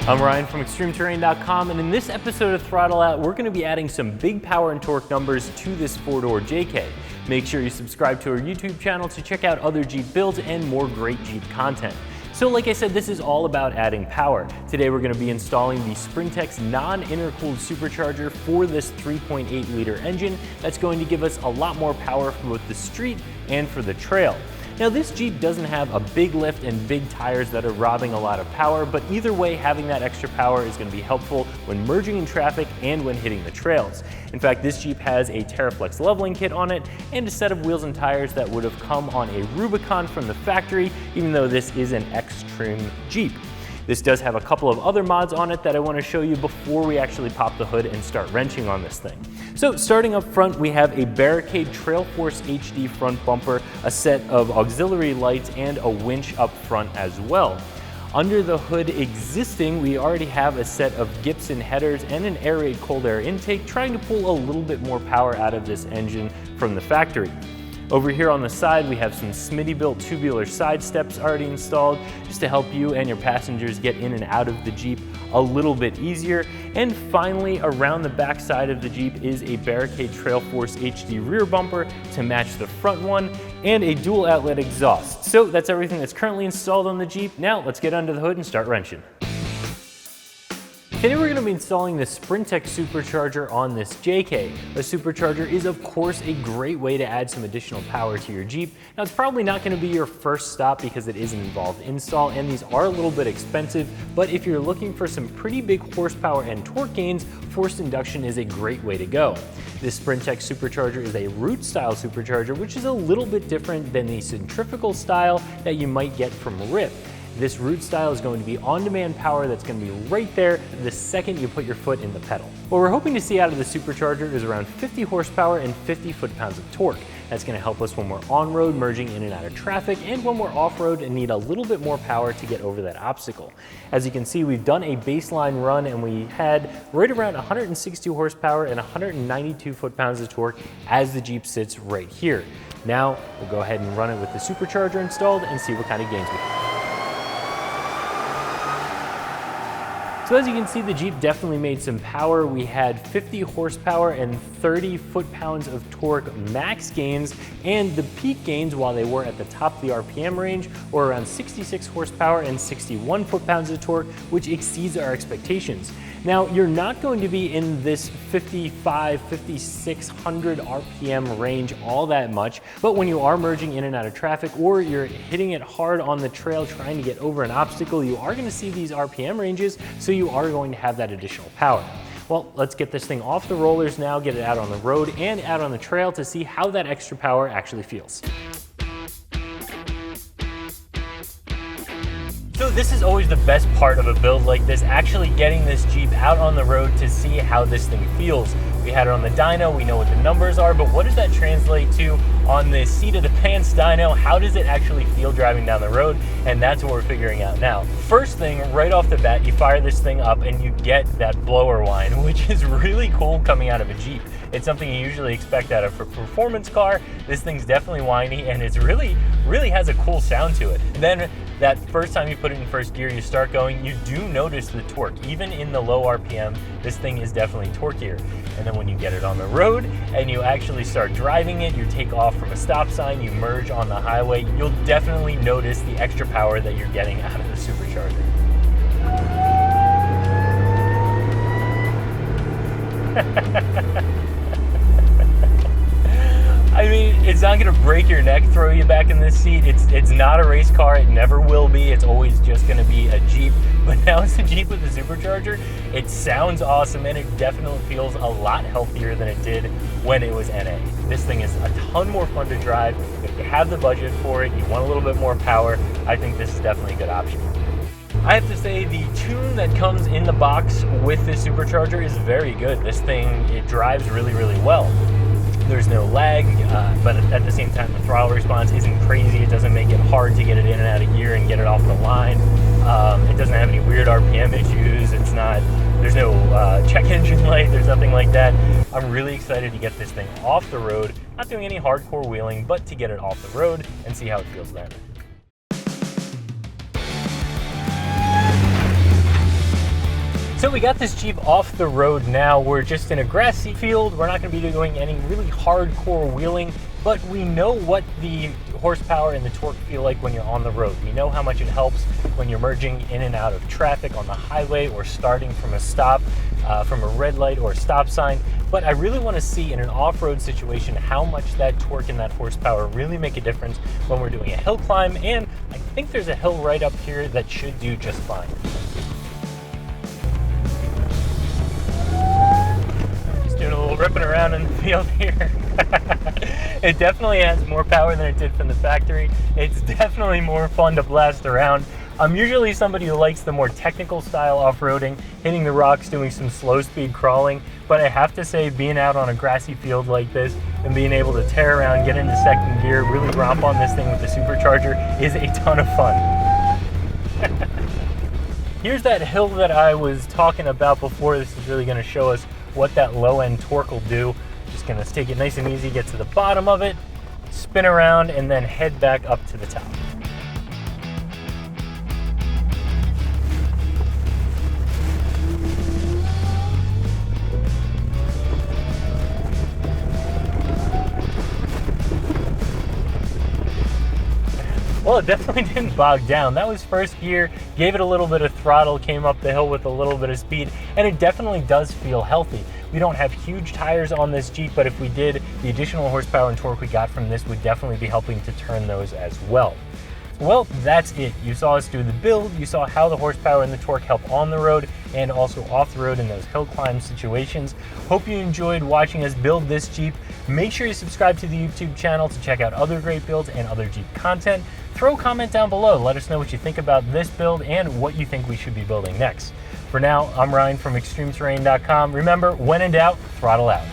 I'm Ryan from ExtremeTerrain.com, and in this episode of Throttle Out, we're going to be adding some big power and torque numbers to this four-door JK. Make sure you subscribe to our YouTube channel to check out other Jeep builds and more great Jeep content. So like I said, this is all about adding power. Today we're going to be installing the Sprintex non-intercooled supercharger for this 3.8 liter engine that's going to give us a lot more power for both the street and for the trail. Now this Jeep doesn't have a big lift and big tires that are robbing a lot of power, but either way, having that extra power is going to be helpful when merging in traffic and when hitting the trails. In fact, this Jeep has a TerraFlex leveling kit on it and a set of wheels and tires that would have come on a Rubicon from the factory, even though this is an Extreme Jeep. This does have a couple of other mods on it that I want to show you before we actually pop the hood and start wrenching on this thing. So starting up front, we have a Barricade Trail Force HD front bumper, a set of auxiliary lights, and a winch up front as well. Under the hood existing, we already have a set of Gibson headers and an air-raid cold air intake, trying to pull a little bit more power out of this engine from the factory. Over here on the side, we have some Smitty-built tubular side steps already installed just to help you and your passengers get in and out of the Jeep a little bit easier. And finally, around the back side of the Jeep is a Barricade Trail Force HD rear bumper to match the front one and a dual outlet exhaust. So that's everything that's currently installed on the Jeep. Now let's get under the hood and start wrenching. Today we're going to be installing the Sprintex supercharger on this JK. A supercharger is of course a great way to add some additional power to your Jeep. Now it's probably not going to be your first stop because it is an involved install and these are a little bit expensive, but if you're looking for some pretty big horsepower and torque gains, forced induction is a great way to go. This Sprintex supercharger is a root style supercharger, which is a little bit different than the centrifugal style that you might get from RIP. This root style is going to be on-demand power that's going to be right there the second you put your foot in the pedal. What we're hoping to see out of the supercharger is around 50 horsepower and 50 foot-pounds of torque. That's going to help us when we're on-road, merging in and out of traffic, and when we're off-road and need a little bit more power to get over that obstacle. As you can see, we've done a baseline run and we had right around 162 horsepower and 192 foot-pounds of torque as the Jeep sits right here. Now, we'll go ahead and run it with the supercharger installed and see what kind of gains we have. So as you can see, the Jeep definitely made some power. We had 50 horsepower and 30 foot-pounds of torque max gains, and the peak gains while they were at the top of the RPM range were around 66 horsepower and 61 foot-pounds of torque, which exceeds our expectations. Now, you're not going to be in this 55, 5600 RPM range all that much, but when you are merging in and out of traffic or you're hitting it hard on the trail trying to get over an obstacle, you are going to see these RPM ranges, so you are going to have that additional power. Well, let's get this thing off the rollers now, get it out on the road and out on the trail to see how that extra power actually feels. So this is always the best part of a build like this, actually getting this Jeep out on the road to see how this thing feels. We had it on the dyno, we know what the numbers are, but what does that translate to on the seat of the pants dyno? How does it actually feel driving down the road? And that's what we're figuring out now. First thing, right off the bat, you fire this thing up and you get that blower whine, which is really cool coming out of a Jeep. It's something you usually expect out of a performance car. This thing's definitely whiny and it's really has a cool sound to it. Then that first time you put it in first gear, you start going, you do notice the torque. Even in the low RPM, this thing is definitely torqueier. And then when you get it on the road and you actually start driving it, you take off from a stop sign, you merge on the highway, you'll definitely notice the extra power that you're getting out of the supercharger. I mean, it's not gonna break your neck, throw you back in this seat. It's not a race car, it never will be. It's always just gonna be a Jeep. But now it's a Jeep with a supercharger. It sounds awesome and it definitely feels a lot healthier than it did when it was NA. This thing is a ton more fun to drive. If you have the budget for it, you want a little bit more power, I think this is definitely a good option. I have to say the tune that comes in the box with this supercharger is very good. This thing, it drives really well. There's no lag, but at the same time, the throttle response isn't crazy. It doesn't make it hard to get it in and out of gear and get it off the line. It doesn't have any weird RPM issues. There's no check engine light. There's nothing like that. I'm really excited to get this thing off the road. Not doing any hardcore wheeling, but to get it off the road and see how it feels then. So we got this Jeep off the road now. We're just in a grassy field. We're not going to be doing any really hardcore wheeling, but we know what the horsepower and the torque feel like when you're on the road. We know how much it helps when you're merging in and out of traffic on the highway or starting from a stop, from a red light or a stop sign. But I really want to see in an off-road situation how much that torque and that horsepower really make a difference when we're doing a hill climb, and I think there's a hill right up here that should do just fine. Just doing a little ripping around in the field here. It definitely has more power than it did from the factory. It's definitely more fun to blast around. I'm usually somebody who likes the more technical style off-roading, hitting the rocks, doing some slow speed crawling, but I have to say being out on a grassy field like this and being able to tear around, get into second gear, really romp on this thing with the supercharger is a ton of fun. Here's that hill that I was talking about before. This is really going to show us what that low end torque will do. Just going to take it nice and easy, get to the bottom of it, spin around, and then head back up to the top. Well, it definitely didn't bog down. That was first gear, gave it a little bit of throttle, came up the hill with a little bit of speed, and it definitely does feel healthy. We don't have huge tires on this Jeep, but if we did, the additional horsepower and torque we got from this would definitely be helping to turn those as well. Well, that's it. You saw us do the build, you saw how the horsepower and the torque help on the road and also off the road in those hill climb situations. Hope you enjoyed watching us build this Jeep. Make sure you subscribe to the YouTube channel to check out other great builds and other Jeep content. Throw a comment down below. Let us know what you think about this build and what you think we should be building next. For now, I'm Ryan from ExtremeTerrain.com. Remember, when in doubt, throttle out.